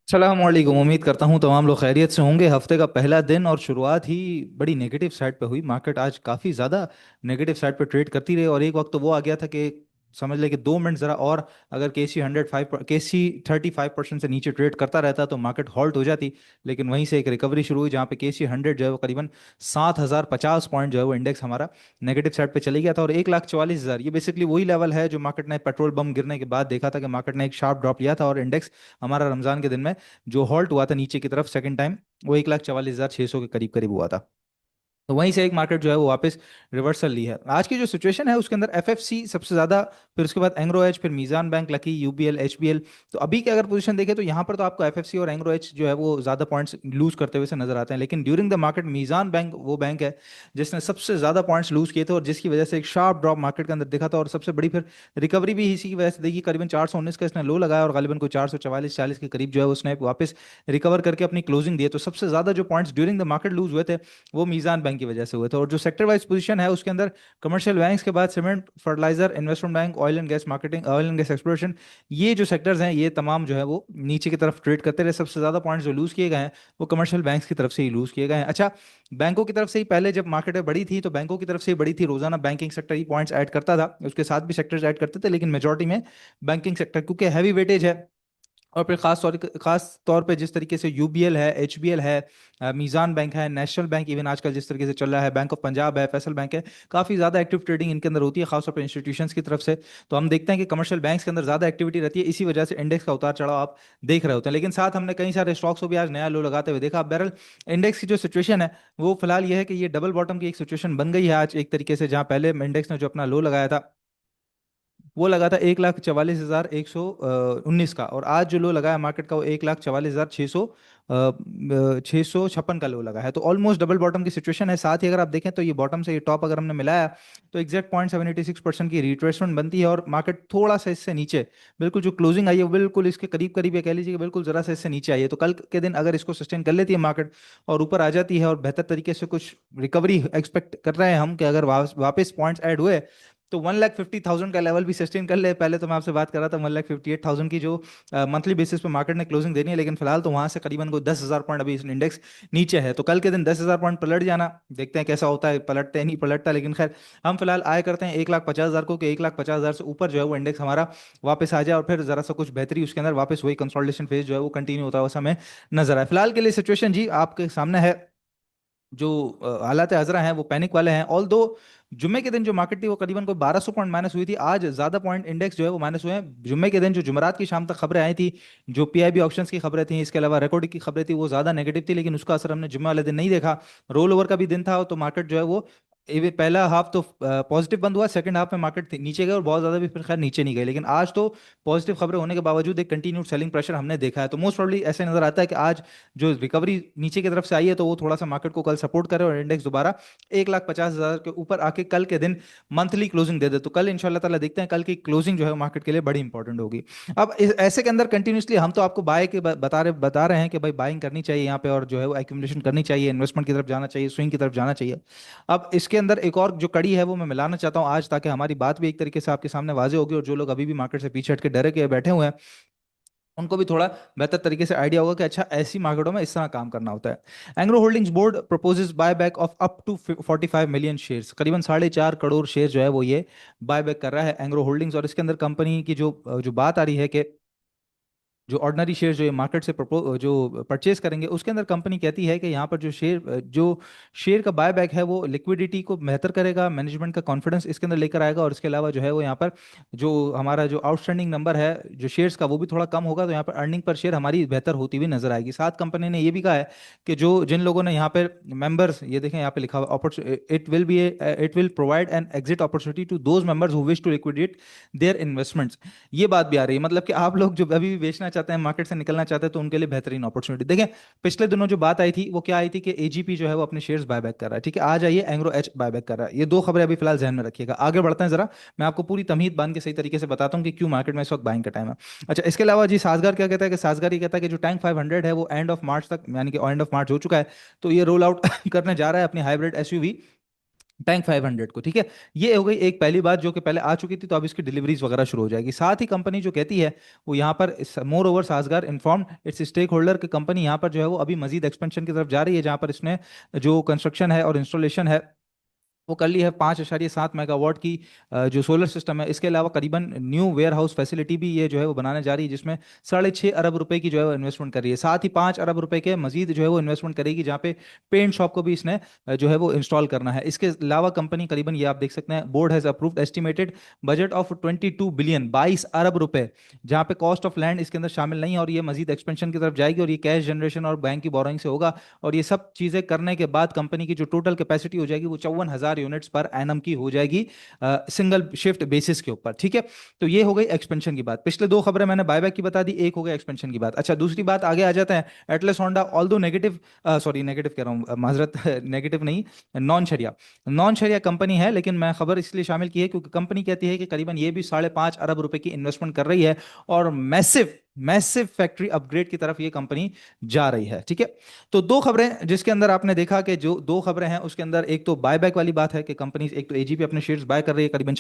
अस्सलामुअलैकुम। उम्मीद करता हूँ तमाम लोग खैरियत से होंगे। हफ्ते का पहला दिन और शुरुआत ही बड़ी नेगेटिव साइड पे हुई। मार्केट आज काफ़ी ज़्यादा नेगेटिव साइड पे ट्रेड करती रही और एक वक्त तो वो आ गया था कि समझ ले कि 2 मिनट ज़रा और अगर KC 35% से नीचे ट्रेड करता रहता तो मार्केट हॉल्ट हो जाती। लेकिन वहीं से एक रिकवरी शुरू हुई जहाँ पे KC 100 जो है वो करीबन 7,050 पॉइंट जो है वो इंडेक्स हमारा नेगेटिव साइड पे चले गया था। और 1,44,000 ये बेसिकली वही लेवल है जो मार्केट ने पेट्रोल बम गिरने के बाद देखा था कि मार्केट ने एक शार्प ड्रॉप लिया था और इंडेक्स हमारा रमजान के दिन में जो हॉल्ट हुआ था नीचे की तरफ सेकंड टाइम, वो 1,44,600 के करीब करीब हुआ था। तो वहीं से एक मार्केट जो है वो वापस रिवर्सल ली है। आज की जो सिचुएशन है उसके अंदर एफएफसी सबसे ज्यादा, फिर उसके बाद एंग्रो एच, फिर मीजान बैंक, लकी, यूबीएल, एचबीएल। तो अभी की अगर पोजीशन देखें तो यहाँ पर तो आपको एफएफसी और एंग्रो एच जो है वो ज्यादा पॉइंट्स लूज करते हुए से नजर आते हैं। लेकिन during the market Meezaan bank वो बैंक है जिसने सबसे ज्यादा पॉइंट्स लूज किए थे और जिसकी वजह से एक शार्प ड्रॉप मार्केट के अंदर दिखा था। और सबसे बड़ी फिर रिकवरी भी इसी की वजह से देखी। करीबन 419 का इसने लो लगाया और गालिबन को 444-40 के करीब जो है उसने वापस रिकवर करके अपनी क्लोजिंग दी है। तो सबसे ज्यादा जो points during the market lose हुए थे वो मीज़ान बैंक की वजह से हुए थे। और जो सेक्टर वाइज पोजीशन है उसके अंदर कमर्शियल बैंक्स के बाद cement, fertiliser, investment bank, oil and gas marketing, oil and gas exploration, ये जो सेक्टर्स हैं ये तमाम जो है वो नीचे की तरफ ट्रेड करते रहे। सबसे ज्यादा पॉइंट्स जो लूज किए गए हैं वो कमर्शियल बैंक्स की तरफ से ही लूज किए गए हैं। अच्छा, बैंकों की तरफ से ही पहले जब मार्केट बढ़ी थी तो बैंकों की तरफ से ही बढ़ी थी। रोजाना बैंकिंग सेक्टर ही पॉइंट्स ऐड करता था, उसके साथ भी सेक्टर्स ऐड करते थे, लेकिन मेजोरिटी में बैंकिंग सेक्टर क्योंकि हैवी वेटेज है। और फिर खास तौर पे जिस तरीके से यूबीएल है, एचबीएल है, मीज़ान बैंक है, नेशनल बैंक इवन आजकल जिस तरीके से चल रहा है, बैंक ऑफ पंजाब है, फैसल बैंक है, काफ़ी ज़्यादा एक्टिव ट्रेडिंग इनके अंदर होती है खासतौर पर इंस्टीट्यूशंस की तरफ से। तो हम देखते हैं कि कमर्शियल बैंक्स के अंदर ज़्यादा एक्टिविटी रहती है, इसी वजह से इंडेक्स का उतार चढ़ाव आप देख रहे होते हैं। लेकिन साथ हमने कई सारे स्टॉक्स को भी आज नया लो लगाते हुए देखा। बहरल इंडेक्स की जो सिचुएशन है वो फिलहाल ये है कि ये डबल बॉटम की एक सिचुएशन बन गई है आज एक तरीके से, जहाँ पहले इंडेक्स ने जो अपना लो लगाया था वो लगा था 1,44,119 का, और आज जो लो लगाया मार्केट का वो 1,44,600 656 का लो लगा है। तो ऑलमोस्ट डबल बॉटम की सिचुएशन है। साथ ही अगर आप देखें तो ये बॉटम से ये टॉप अगर हमने मिलाया तो एग्जैक्ट 0.786% की रिट्रेसमेंट बनती है और मार्केट थोड़ा सा इससे नीचे, बिल्कुल जो क्लोजिंग आई है वो बिल्कुल इसके करीब करीब, ये कह लीजिए कि बिल्कुल जरा सा इससे नीचे आई है। तो कल के दिन अगर इसको सस्टेन कर लेती है मार्केट और ऊपर आ जाती है और बेहतर तरीके से कुछ रिकवरी एक्सपेक्ट कर रहे हैं हम कि अगर वापस पॉइंट्स ऐड हुए तो 1,50,000 का लेवल भी सस्टेन कर ले। पहले तो मैं आपसे बात कर रहा था 1,58,000 की जो मंथली बेसिस पे मार्केट ने क्लोजिंग देनी है, लेकिन फिलहाल तो वहां से करीबन को 10,000 पॉइंट अभी इंडेक्स नीचे है। तो कल के दिन 10,000 पॉइंट पलट जाना, देखते हैं कैसा होता है, पलटते हैं नहीं पलटता। लेकिन खैर हम फिलहाल आए करते हैं 1,50,000 को, कि 1,50,000 से ऊपर जो है वो इंडेक्स हमारा वापस आ जाए और फिर जरा सा कुछ बेहतरी उसके अंदर वापस वही कंसोलिडेशन फेज जो है वो कंटिन्यू होता है वैसा हमें नजर आए। फिलहाल के लिए सिचुएशन जी आपके सामने है। जो हालात हजरा हैं वो पैनिक वाले हैं। ऑल दो जुम्मे के दिन जो मार्केट थी वो करीबन कोई 1,200 पॉइंट माइनस हुई थी। आज ज्यादा पॉइंट इंडेक्स जो है वो माइनस हुए हैं। जुम्मे के दिन जो जुमेरात की शाम तक खबरें आई थी, जो पीआईबी ऑप्शंस की खबरें थी, इसके अलावा रिकॉर्ड की खबरें थी, वो ज्यादा नेगेटिव थी, लेकिन उसका असर हमने जुम्मे वाले दिन नहीं देखा। रोल ओवर का भी दिन था तो मार्केट जो है वो पहला हाफ तो पॉजिटिव बंद हुआ, सेकंड हाफ में मार्केट नीचे गए और बहुत ज्यादा भी फिर खैर नीचे नहीं गए। लेकिन आज तो पॉजिटिव खबरें होने के बावजूद एक कंटिन्यूड सेलिंग प्रेशर हमने देखा है। तो मोस्ट प्रोबेबली ऐसे नजर आता है कि आज जो रिकवरी नीचे की तरफ से आई है तो वो थोड़ा सा मार्केट को कल सपोर्ट करे और इंडेक्स दोबारा 1,50,000 के ऊपर आके कल के दिन मंथली क्लोजिंग दे दे। तो कल इंशाल्लाह ताला देखते हैं, कल की क्लोजिंग जो है मार्केट के लिए बड़ी इंपॉर्टेंट होगी। अब ऐसे के अंदर कंटिन्यूसली हम तो आपको बाय के बता रहे हैं कि भाई बाइंग करनी चाहिए यहाँ पे और जो है वो एक्यूमुलेशन करनी चाहिए, इन्वेस्टमेंट की तरफ जाना चाहिए, स्विंग की तरफ जाना चाहिए। अब इसके अंदर एक और जो कड़ी है वो मैं मिलाना चाहता हूँ आज, ताकि हमारी बात भी एक तरीके से आपके सामने वाजे होगी और जो लोग अभी भी मार्केट से पीछे हट के डरे के बैठे हुए हैं उनको भी थोड़ा बेहतर तरीके से आइडिया होगा कि अच्छा ऐसी मार्केटों में इस तरह काम करना होता है। Engro holdings board proposes buy back of up to 45 million shares, करीबन 4.5 करोड़ शेयर जो है वो ये बाय बैक कर रहा है एंग्रो होल्डिंग्स। और इसके अंदर कंपनी की जो जो बात आ रही है कि जो ऑर्डिनरी शेयर जो ये मार्केट से जो परचेज करेंगे उसके अंदर कंपनी कहती है कि यहाँ पर जो शेयर का बायबैक है वो लिक्विडिटी को बेहतर करेगा, मैनेजमेंट का कॉन्फिडेंस इसके अंदर लेकर आएगा। और इसके अलावा जो है वो यहाँ पर जो हमारा जो आउटस्टैंडिंग नंबर है जो शेयर्स का वो भी थोड़ा कम होगा, तो यहाँ पर अर्निंग पर शेयर हमारी बेहतर होती हुई नजर आएगी। साथ कंपनी ने ये भी कहा है कि जो जिन लोगों ने यहाँ पर मेंबर्स, ये देखें यहाँ पे लिखा हुआ it will provide an exit opportunity to those members who wish to liquidate their investments. ये बात भी आ रही है, मतलब कि आप लोग जो अभी भी बेचना चाहते हैं, मार्केट से निकलना चाहते हैं, तो उनके लिए बेहतरीन अपॉर्चुनिटी। देखें पिछले दिनों जो बात आई थी वो क्या आई थी कि एजीपी जो है वो अपने शेयर्स बायबैक कर रहा है, ठीक है। आज आइए एंग्रो एच बायबैक कर रहा है। ये दो खबरें अभी फिलहाल जहन में रखिएगा। आगे बढ़ते हैं जरा, मैं आपको पूरी तमहीद बांध के सही तरीके से बताता हूँ कि क्यों मार्केट में इस वक्त बाइंग का टाइम है। अच्छा, इसके अलावा जी साजगार क्या कहता है कि साजगार ये कहता है कि जो टैंक 500 है वो एंड ऑफ मार्च तक, यानी कि एंड ऑफ मार्च हो चुका है, तो ये रोल आउट करने जा रहा है अपनी हाइब्रिड एसयूवी टैंक 500 को, ठीक है। ये हो गई एक पहली बात जो कि पहले आ चुकी थी, तो अब इसकी डिलीवरीज वगैरह शुरू हो जाएगी। साथ ही कंपनी जो कहती है वो यहाँ पर मोर ओवर साजगार इन्फॉर्म्ड इट्स स्टेक होल्डर कि कंपनी यहाँ पर जो है वो अभी मजीद एक्सपेंशन की तरफ जा रही है, जहाँ पर इसने जो कंस्ट्रक्शन है और इंस्टॉलेशन है वो कर ली है 5.7 मेगावाट की जो सोलर सिस्टम है। इसके अलावा करीबन न्यू वेयर हाउस फैसिलिटी भी ये जो है वो बनाने जा रही है, जिसमें 6.5 अरब रुपए की जो है वो इन्वेस्टमेंट कर रही है। साथ ही 5 अरब रुपए के मजीद जो है वो इन्वेस्टमेंट करेगी, जहाँ पे पेंट शॉप को भी इसने जो है वो इंस्टॉल करना है। इसके अलावा कंपनी करीबन, ये आप देख सकते हैं, board has approved estimated budget of 22 billion, 22 अरब रुपए, जहाँ पे कॉस्ट ऑफ लैंड इसके अंदर शामिल नहीं है, और ये मजीद एक्सपेंशन की तरफ जाएगी, और ये कैश जनरेशन और बैंक की बोरोइंग से होगा। और ये सब चीजें करने के बाद कंपनी की जो टोटल कैपेसिटी हो जाएगी वो 54,000 यूनिट्स पर एनम की हो जाएगी, सिंगल शिफ्ट बेसिस के ऊपर, ठीक है। तो ये हो गई एक्सपेंशन की बात। पिछले दो खबरें मैंने बायबैक की बता दी, एक हो गई एक्सपेंशन की बात। अच्छा, दूसरी बात आगे आ जाते हैं। Atlas Honda although negative, sorry negative कह रहा हूँ, माजरत, नेगेटिव नहीं, नॉन शरिया, नॉन शरिया कंपनी है, लेकिन मैं खबर इसलिए शामिल की है क्योंकि कंपनी कहती है कि करीबन ये भी 5.5 अरब रुपए की इन्वेस्टमेंट कर रही है, और मैसिव मैसिव फैक्ट्री अपग्रेड की तरफ ये कंपनी जा रही है, ठीक है। तो दो खबरें जिसके अंदर आपने देखा कि जो दो खबरें हैं उसके अंदर, एक तो बायबैक वाली बात है कि कंपनी एक तो एजीपी अपने शेयर्स बाय कर रही है करीबन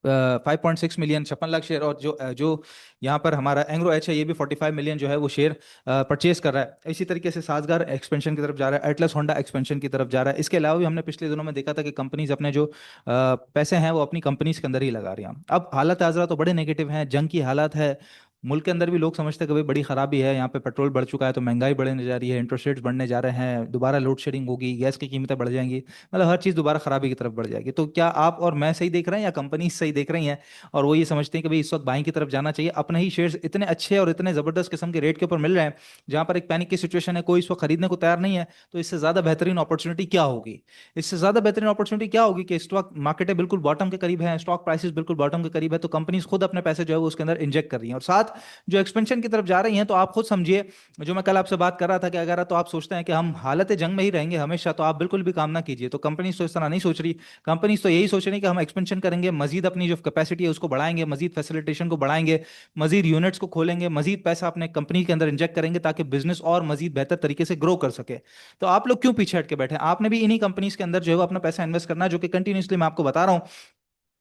5.6 मिलियन, 56 लाख शेयर, और जो यहाँ पर हमारा एंग्रो एच है ये भी 45 मिलियन जो है वो शेयर परचेज कर रहा है। इसी तरीके से साजगार एक्सपेंशन की तरफ जा रहा है, एटलस होंडा एक्सपेंशन की तरफ जा रहा है। इसके अलावा भी हमने पिछले दिनों में देखा था कि कंपनीज अपने जो पैसे हैं वो अपनी कंपनीज के अंदर ही लगा रही हैं। अब हालत हाजरा तो बड़े नेगेटिव हैं, जंग की हालात है, मुल्क के अंदर भी लोग समझते हैं कि भाई बड़ी खराबी है, यहाँ पे पेट्रोल बढ़ चुका है तो महंगाई बढ़ने जा रही है, इंटरेस्ट रेट्स बढ़ने जा रहे हैं, दोबारा लोड शेडिंग होगी, गैस की कीमतें बढ़ जाएंगी, मतलब हर चीज़ दोबारा खराबी की तरफ बढ़ जाएगी। तो क्या आप और मैं सही देख रहे हैं या कंपनी सही देख रही हैं, और वो ये समझते हैं कि भाई इस वक्त बाइंग की तरफ जाना चाहिए? अपने ही शेयर्स इतने अच्छे और इतने ज़बरदस्त किस्म के रेट के ऊपर मिल रहे हैं, जहाँ पर एक पैनिक की सिचुएशन है, कोई इस वक्त खरीदने को तैयार नहीं है, तो इससे ज़्यादा बेहतरीन अपॉर्चुनिटी क्या होगी? इससे ज़्यादा बेहतरीन अपॉर्चुनिटी क्या होगी कि स्टॉक मार्केटें बिल्कुल बॉटम के करीब है, स्टॉक प्राइसेस बिल्कुल बॉटम के करीब है, तो कंपनीज खुद अपने पैसे जो है वो उसके अंदर इंजेक्ट कर रही हैं, और साथ जो एक्सपेंशन की तरफ जा रही हैं। तो आप खुद समझिए, जो मैं कल आपसे बात कर रहा था कि अगर तो आप सोचते हैं कि हम हालत जंग में ही रहेंगे हमेशा, तो आप बिल्कुल भी काम ना कीजिए। तो कंपनीज तो इस तरह नहीं सोच रही, कंपनीज तो यही सोच रही कि हम एक्सपेंशन करेंगे, मजीद अपनी जो कैपेसिटी है उसको बढ़ाएंगे, मजीद फैसिलिटेशन को बढ़ाएंगे, मजीद यूनिट्स को खोलेंगे, मजीद पैसा अपने कंपनी के अंदर इंजेक्ट करेंगे, ताकि बिजनेस और मजीद बेहतर तरीके से ग्रो कर सके। तो आप लोग क्यों पीछे हट के बैठे हैं? आपने भी इन्हीं कंपनीज के अंदर जो है वो अपना पैसा इन्वेस्ट करना है, जो कि कंटिन्यूसली मैं आपको बता रहा हूं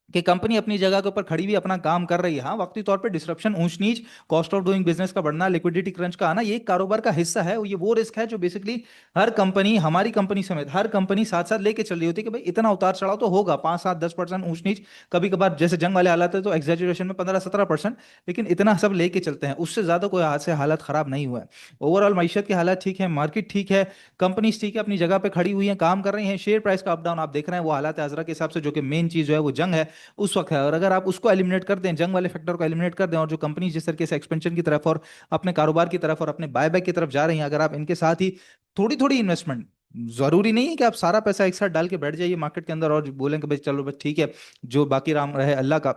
कि कंपनी अपनी जगह के ऊपर खड़ी भी अपना काम कर रही है। हाँ, वक्ती तौर पे डिसरप्शन, ऊंच नीच, कॉस्ट ऑफ डूइंग बिजनेस का बढ़ना, लिक्विडिटी क्रंच का आना, ये एक कारोबार का हिस्सा है। ये वो रिस्क है जो बेसिकली हर कंपनी, हमारी कंपनी समेत हर कंपनी साथ साथ लेके चल रही होती है कि भाई इतना उतार चढ़ाव तो होगा, 5 7 10% ऊंच नीच, कभी कभार जैसे जंग वाले हालात है तो एग्जेजरेशन में 15 17%, लेकिन इतना सब लेके चलते हैं, उससे ज्यादा कोई हाथ से हालत खराब नहीं हुआ है। ओवरऑल मैशत की हालत ठीक है, मार्केट ठीक है, कंपनी ठीक है, अपनी जगह पे खड़ी हुई है, काम कर रही है। शेयर प्राइस का अप डाउन आप देख रहे हैं, वो हालात हाजरा के हिसाब से जो कि मेन चीज जो है वो जंग है उस वक्त है। और अगर आप उसको एलिमिनेट कर दें, जंग वाले फैक्टर को एलिमिनेट कर दें, और जो कंपनी जिस तरीके से एक्सपेंशन की तरफ और अपने कारोबार की तरफ और अपने बायबैक की तरफ जा रही हैं, अगर आप इनके साथ ही थोड़ी थोड़ी इन्वेस्टमेंट, जरूरी नहीं है कि आप सारा पैसा एक साथ डाल के बैठ जाइए मार्केट के अंदर और बोलें कि भाई चलो बस ठीक है, जो बाकी राम रहे अल्लाह का।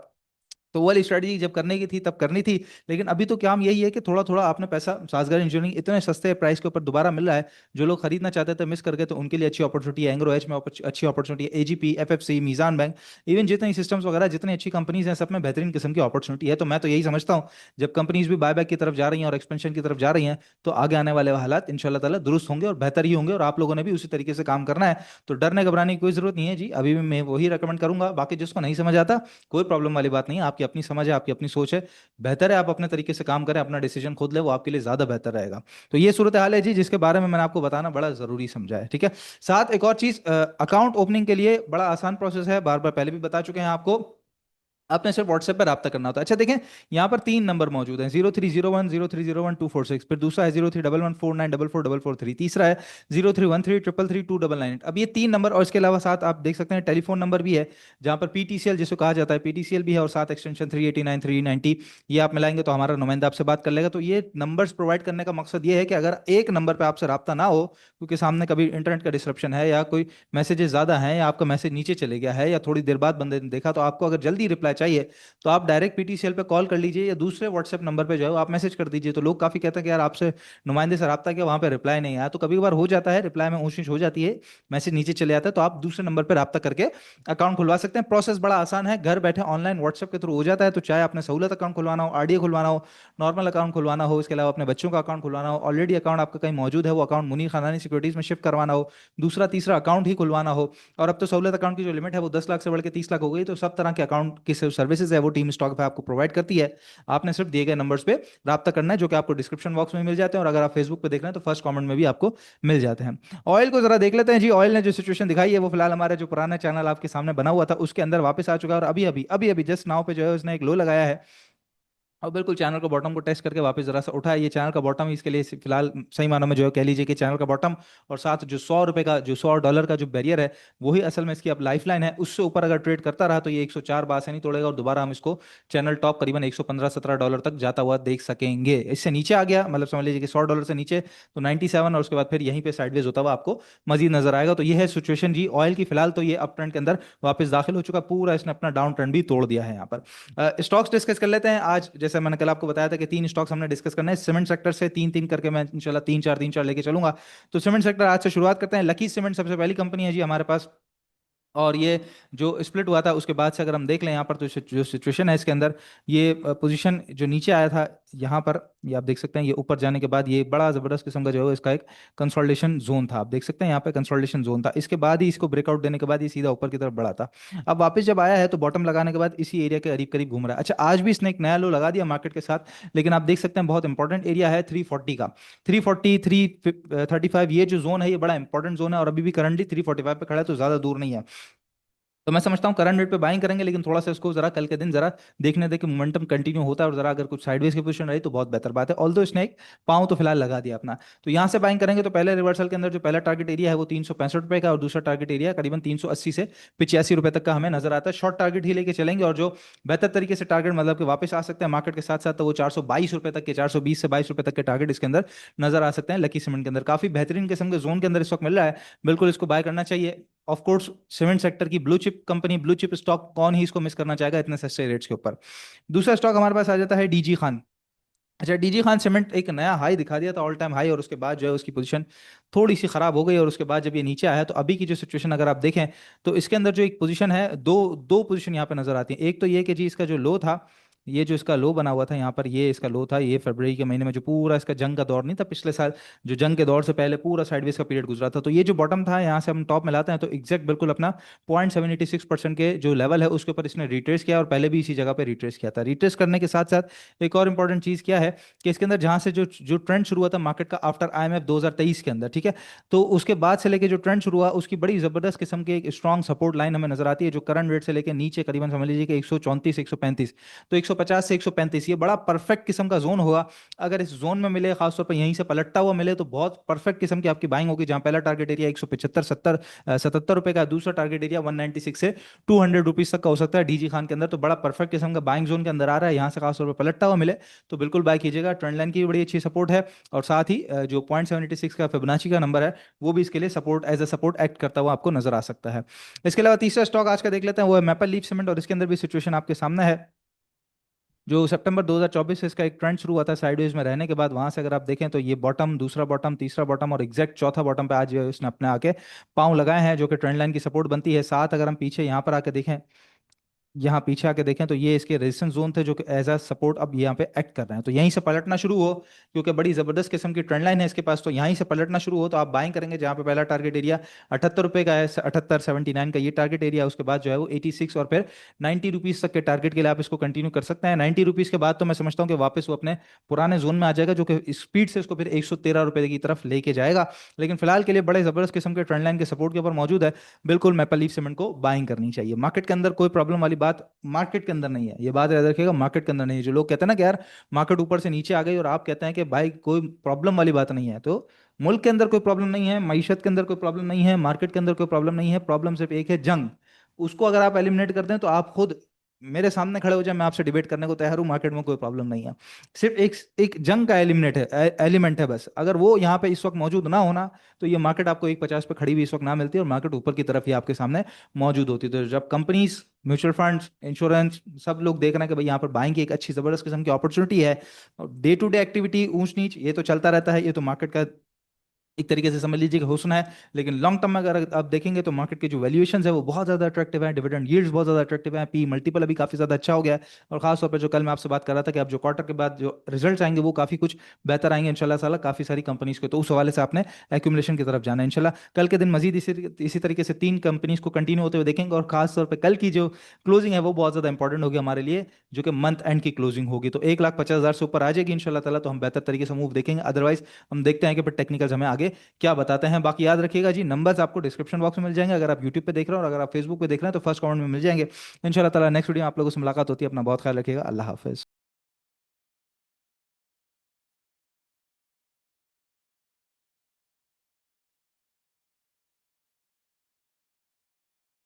तो वो वाली स्ट्रेटजी जब करने की थी तब करनी थी, लेकिन अभी तो काम यही है कि थोड़ा थोड़ा आपने पैसा, साजगार इंजीनियरिंग इतने सस्ते प्राइस के ऊपर दोबारा मिल रहा है, जो लोग खरीदना चाहते थे मिस कर गए, तो उनके लिए अच्छी अपॉर्चुनिटी है। एंग्रो एच में अच्छी अपॉर्चुनिटी है, एजीपी, एफएफसी, मीजान बैंक, इवन जितनी सिस्टम्स वगैरह जितनी अच्छी कंपनीज हैं, सब में बेहतरीन किस्म की अपॉर्चुनिटी है। तो मैं तो यही समझता हूँ, जब कंपनीज भी बायबैक की तरफ जा रही हैं और एक्सपेंशन की तरफ जा रही हैं, तो आगे आने वाले हालात इंशाल्लाह ताला दुरुस्त होंगे और बेहतर ही होंगे, और आप लोगों ने भी उसी तरीके से काम करना है। तो डरने घबराने की कोई जरूरत नहीं है जी, अभी भी मैं वही रेकमेंड करूंगा। बाकी जिसको नहीं समझ आता, कोई प्रॉब्लम वाली बात नहीं है, आपकी अपनी समझ है, आपकी अपनी सोच है, बेहतर है आप अपने तरीके से काम करें, अपना डिसीजन खुद ले, वो आपके लिए ज्यादा बेहतर रहेगा। तो ये सूरत हाल है जी, जिसके बारे में मैंने आपको बताना बड़ा जरूरी समझा है, ठीक है। साथ एक और चीज, अकाउंट ओपनिंग के लिए बड़ा आसान प्रोसेस है, बार बार पहले भी बता चुके हैं आपको, आपने सिर्फ व्हाट्सएप पर रब्ता करना होता है। अच्छा देखें, यहाँ पर तीन नंबर मौजूद हैं, 0301 0301 246, फिर दूसरा है 031149444443, तीसरा है 0313333299। अब ये तीन नंबर, और इसके अलावा साथ आप देख सकते हैं टेलीफोन नंबर भी है, जहाँ पर पीटीसीएल जिसको कहा जाता है, पीटीसीएल भी है, और साथ एक्सटेंशन 389 390, ये आप मिलाएंगे तो हमारा नुमाइंदा आपसे बात कर लेगा। तो ये नंबर्स प्रोवाइड करने का मकसद ये है कि अगर एक नंबर पर आपसे रब्ता ना हो, क्योंकि सामने कभी इंटरनेट का डिस्ट्रप्शन है, या कोई मैसेजेस ज़्यादा हैं, या आपका मैसेज नीचे चले गया है, या थोड़ी देर बाद बंदे ने देखा, तो आपको अगर जल्दी रिप्लाई चाहिए तो आप डायरेक्ट पीटीसीएल पे कॉल कर लीजिए, या दूसरे व्हाट्सएप नंबर पे जो है आप मैसेज कर दीजिए। तो लोग काफी कहते हैं कि यार आपसे नुमाइंदे से रब्ता किया, वहां पे रिप्लाई नहीं आया। तो कभी कभार हो जाता है, रिप्लाई में ऊंच नीच हो जाती है, मैसेज नीचे चले जाता है, तो आप दूसरे नंबर पर रब्ता करके अकाउंट खुलवा सकते हैं। प्रोसेस बड़ा आसान है, घर बैठे ऑनलाइन व्हाट्सएप के थ्रू हो जाता है। तो चाहे आपने सहूलत अकाउंट खुलवाना हो, आरडीए खुलवाना हो, नॉर्मल अकाउंट खुलवाना हो, इसके अलावा अपने बच्चों का अकाउंट खुलवाना हो, ऑलरेडी अकाउंट आपका कहीं मौजूद है, वो अकाउंट मुनीर खानदानी सिक्योरिटीज में शिफ्ट करवाना हो, दूसरा तीसरा अकाउंट ही खुलवाना हो, और अब तो सहूलत अकाउंट की जो लिमिट है वो 10 लाख से बढ़ के 30 लाख हो गई। तो सब तरह के अकाउंट की सर्विसेज है वो टीम स्टॉक पे आपको प्रोवाइड करती है। आपने सिर्फ दिए गए नंबर्स पे राब्ता करना है, जो कि आपको डिस्क्रिप्शन बॉक्स में मिल जाते हैं, और अगर आप फेसबुक पे देख रहे हैं तो फर्स्ट कमेंट में भी आपको मिल जाते हैं। ऑयल को जरा देख लेते हैं जी। ऑयल ने जो सिचुएशन दिखाई है वो फिलहाल हमारे जो पुराना चैनल आपके सामने बना हुआ था उसके अंदर वापस आ चुका है, और अभी अभी जस्ट नाउ पे जो है उसने एक लो लगाया है, और बिल्कुल चैनल का बॉटम को टेस्ट करके वापस जरा सा उठा है। ये चैनल का बॉटम इसके लिए फिलहाल सही मानों में जो है कह लीजिए कि चैनल का बॉटम, और साथ जो $100 का, जो $100 का जो बैरियर है, वही असल में इसकी अब लाइफ लाइन है। उससे ऊपर अगर ट्रेड करता रहा तो ये 104 बार से नहीं तोड़ेगा, और दोबारा हम इसको चैनल टॉप करीबन 115-17 डॉलर तक जाता हुआ देख सकेंगे। इससे नीचे आ गया, मतलब समझ लीजिए कि $100 से नीचे तो 97, और उसके बाद फिर यहीं पे साइडवेज होता हुआ आपको मजीद नजर आएगा। तो ये है सिचुएशन जी ऑयल की फिलहाल। तो ये अप ट्रेंड के अंदर वापस दाखिल हो चुका, पूरा इसने अपना डाउन ट्रेंड भी तोड़ दिया है यहाँ पर। स्टॉक्स डिस्कस कर लेते हैं आज। जैसे मैंने कल आपको बताया था कि 3 स्टॉक्स हमने डिस्कस करना है सीमेंट सेक्टर से, तीन तीन करके मैं इंशाल्लाह तीन चार लेके चलूंगा। तो सीमेंट सेक्टर आज से शुरुआत करते हैं। लकी सीमेंट सबसे पहली कंपनी है जी हमारे पास, और ये जो स्प्लिट हुआ था उसके बाद से अगर हम देख लें यहाँ पर, तो जो सिचुएशन है इसके अंदर, ये पोजीशन जो नीचे आया था यहाँ पर, ये आप देख सकते हैं, ये ऊपर जाने के बाद ये बड़ा जबरदस्त किस्म का जो है इसका एक कंसोलिडेशन जोन था। आप देख सकते हैं यहाँ पे कंसोलिडेशन जोन था, इसके बाद ही इसको ब्रेकआउट देने के बाद ये सीधा ऊपर की तरफ बढ़ा था। अब वापस जब आया है तो बॉटम लगाने के बाद इसी एरिया के करीब करीब घूम रहा है। अच्छा, आज भी इसने एक नया लो लगा दिया मार्केट के साथ, लेकिन आप देख सकते हैं बहुत इंपॉर्टेंट एरिया है 340 का, 340 335, ये जो जोन है ये बड़ा इंपॉर्टेंट जोन है, और अभी भी करंटली 345 पे खड़ा है, तो ज्यादा दूर नहीं है। तो मैं समझता हूँ करंट रेट पे बाइंग करेंगे, लेकिन थोड़ा सा इसको जरा कल के दिन जरा देखने दे कि मोमेंटम कंटिन्यू होता है, और जरा अगर कुछ साइडवेज की पोजीशन रही तो बहुत बेहतर बात है। ऑल्दो इसने एक पाँव तो फिलहाल लगा दिया अपना। तो यहाँ से बाइंग करेंगे तो पहले रिवर्सल के अंदर जो पहला टारगेट एरिया है वो 365 का, और दूसरा टारगेट एरिया करीबन 380 से 85 रुपए तक का हमें नजर आता है। शॉर्ट टारगेट ही लेके चलेंगे, और जो बेहतर तरीके से टारगेट मतलब कि वापस आ सकते हैं मार्केट के साथ साथ, तो वो 422 रुपए तक के, 420 से 22 रुपए तक के टारगेट इसके अंदर नजर आ सकते हैं। लकी सीमेंट के अंदर काफी बेहतरीन किस्म के जोन के अंदर इस वक्त मिल रहा है, बिल्कुल इसको बाय करना चाहिए। ऑफ कोर्स सीमेंट सेक्टर की blue chip company, blue chip stock, कौन ही इसको मिस करना चाहेगा इतने सस्ते रेट्स के ऊपर। दूसरा स्टॉक हमारे पास आ जाता है डीजी खान। अच्छा, डीजी खान सीमेंट एक नया हाई दिखा दिया था, ऑल टाइम हाई, और उसके बाद जो है उसकी पोजीशन थोड़ी सी खराब हो गई, और उसके बाद जब ये नीचे आया तो अभी की जो सिचुएशन अगर आप देखें तो इसके अंदर जो एक पोजीशन है, दो दो पोजीशन यहाँ पे नजर आती है। एक तो ये कि जी इसका जो लो था, ये जो इसका लो बना हुआ था यहाँ पर, ये इसका लो था, ये फरवरी के महीने में जो पूरा इसका जंग का दौर नहीं था पिछले साल, जो जंग के दौर से पहले पूरा साइडवेज का पीरियड गुजरा था, तो ये जो बॉटम था यहाँ से हम टॉप में लाते हैं तो एग्जैक्ट बिल्कुल अपना 0.76% के जो लेवल है उसके ऊपर इसने रिट्रेस किया, और पहले भी इसी जगह पे रिट्रेस किया था। रिट्रेस करने के साथ साथ एक और इंपॉर्टेंट चीज क्या है कि इसके अंदर जहां से जो जो ट्रेंड शुरू हुआ था मार्केट का आफ्टर आईएमएफ 2023 के अंदर, ठीक है, तो उसके बाद से लेके जो ट्रेंड शुरू हुआ उसकी बड़ी जबरदस्त किस्म की एक स्ट्रॉन्ग सपोर्ट लाइन हमें नजर आती है, जो करंट रेट से लेके नीचे करीबन समझ लीजिए कि 134 135, तो 150 से 135 ये बड़ा परफेक्ट किस्म का जोन होगा। अगर इस जोन में मिले, खासतौर पर यहीं से पलटता हुआ मिले, तो बहुत परफेक्ट किस्म की आपकी बाइंग होगी, जहां पहला टारगेट एरिया 175 70 77 रुपए का, दूसरा टारगेट एरिया 196 से 200 रुपीज तक का हो सकता है डीजी खान के अंदर। तो बड़ा परफेक्ट किस्म का बाइंग जोन के अंदर आ रहा है, यहाँ से खासतौर पर पलटता हुआ मिले तो बिल्कुल बाय कीजिएगा। ट्रेंड लाइन की भी बड़ी अच्छी सपोर्ट है, और साथ ही जो 0.76 का फिबोनाची का नंबर है वो भी इसके लिए support, as a support act करता हुआ आपको नजर आ सकता है। इसके अलावा तीसरा स्टॉक आज का देख लेते हैं, वो है मैपल लीफ सीमेंट, और इसके अंदर भी सिचुएशन आपके सामने है। जो सितंबर 2024 से इसका एक ट्रेंड शुरू हुआ था साइडवेज में रहने के बाद, वहां से अगर आप देखें तो ये बॉटम, दूसरा बॉटम, तीसरा बॉटम, और एग्जैक्ट चौथा बॉटम पे आज इसने अपने आके पाँव लगाए हैं, जो कि ट्रेंड लाइन की सपोर्ट बनती है। साथ अगर हम पीछे यहाँ पर आके देखें, यहाँ पीछे आके देखें तो ये इसके रेजिस्टेंस जोन थे, जो कि एज अ सपोर्ट अब यहाँ पे एक्ट कर रहे हैं। तो यहीं से पलटना शुरू हो, क्योंकि बड़ी जबरदस्त किस्म की ट्रेंड लाइन है इसके पास, तो यहीं से पलटना शुरू हो तो आप बाइंग करेंगे, जहाँ पे पहला टारगेट एरिया 78 रुपए का है, 78.79 का ये टारगेट एरिया, उसके बाद जो है वो 86 और फिर 90 रुपीज तक के टारगेट के लिए आप इसको कंटिन्यू कर सकते हैं। 90 रुपीज के बाद तो मैं समझता हूँ कि वापस वो अपने पुराने जोन में आ जाएगा, जो कि स्पीड से इसको फिर 113 रुपए की तरफ लेके जाएगा। लेकिन फिलहाल के लिए बड़े जबरदस्त किस्म के ट्रेंड लाइन के सपोर्ट के ऊपर मौजूद है, बिल्कुल मैपल लीफ सीमेंट को बाइंग करनी चाहिए। मार्केट के अंदर कोई प्रॉब्लम वाली बात मार्केट के अंदर नहीं है, ये बात याद रखिएगा, मार्केट के अंदर नहीं है। जो लोग कहते हैं ना कि यार मार्केट ऊपर से नीचे आ गई, और आप कहते हैं कि भाई कोई प्रॉब्लम वाली बात नहीं है, तो मुल्क के अंदर कोई प्रॉब्लम नहीं है, मईशत के अंदर कोई प्रॉब्लम नहीं है, मार्केट के अंदर कोई प्रॉब्लम नहीं है, प्रॉब्लम सिर्फ एक है, जंग। उसको अगर आप एलिमिनेट कर दें तो आप खुद मेरे सामने खड़े हो जाए, मैं आपसे डिबेट करने को तैयार हूँ, मार्केट में कोई प्रॉब्लम नहीं है। सिर्फ एक एक जंग का एलिमेंट है बस, अगर वो यहाँ पे इस वक्त मौजूद ना होना, तो ये मार्केट आपको 150 पे खड़ी हुई इस वक्त ना मिलती और मार्केट ऊपर की तरफ ही आपके सामने मौजूद होती। तो जब कंपनीज, म्यूचुअल फंड्स, इंश्योरेंस, सब लोग देख रहे हैं कि भाई यहाँ पर बाइंग की एक अच्छी जबरदस्त किस्म की अपॉर्चुनिटी है, और डे टू डे एक्टिविटी ऊंच नीच ये तो चलता रहता है, ये तो मार्केट का एक तरीके से समझ लीजिए कि हुस्न है। लेकिन लॉन्ग टर्म में अगर आप देखेंगे तो मार्केट के जो वैल्यूएशन है वो बहुत ज्यादा अट्रैक्टिव है, डिविडेंड यील्ड्स बहुत ज्यादा अट्रैक्टिव है, पी मल्टीपल अभी काफी ज्यादा अच्छा हो गया है। और खास तौर पे जो कल मैं आपसे बात कर रहा था कि आप जो क्वार्टर के बाद जो रिजल्ट्स आएंगे वो काफी कुछ बेहतर आएंगे इंशाल्लाह ताला काफी सारी कंपनीज के, तो उस हवाले से आपने एक्यूमुलेशन की तरफ जाना है इंशाल्लाह। कल के दिन मजीद इसी तरीके से 3 कंपनीज को कंटिन्यू होते हुए देखेंगे, और खास तौर पर कल की जो क्लोजिंग है वो बहुत ज्यादा इंपॉर्टेंट होगी हमारे लिए, जो कि मंथ एंड की क्लोजिंग होगी। तो 1,50,000 से ऊपर आ जाएगी इंशाल्लाह ताला तो हम बेहतर तरीके से मूव देखेंगे, अदरवाइज हम देखते हैं कि फिर टेक्निकल्स हमें आगे क्या बताते हैं। बाकी याद रखिएगा जी, नंबर्स आपको डिस्क्रिप्शन बॉक्स में मिल जाएंगे अगर आप यूट्यूब पे देख रहे हो, और अगर आप फेसबुक पे देख रहे हैं तो फर्स्ट कमेंट में मिल जाएंगे इंशाल्लाह ताला। नेक्स्ट वीडियो में आप लोगों से मुलाकात होती है, अपना बहुत ख्याल रखिएगा, अल्लाह हाफिज।